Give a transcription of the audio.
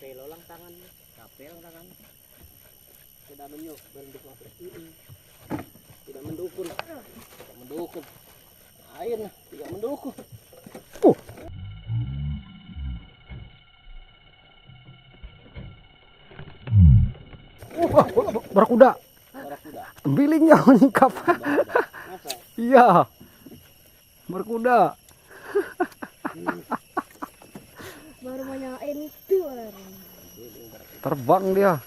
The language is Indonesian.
Kapelo lang tangan. Kapel lang tangan. Tidak menyo, berenduk apa? Tidak mendukung. Tidak mendukung. Air tidak mendukung. Barakuda. Barakuda. Bilingnya menyingkap. Masa? Iya. Barakuda. Baru mau nyalain itu. Terbang dia.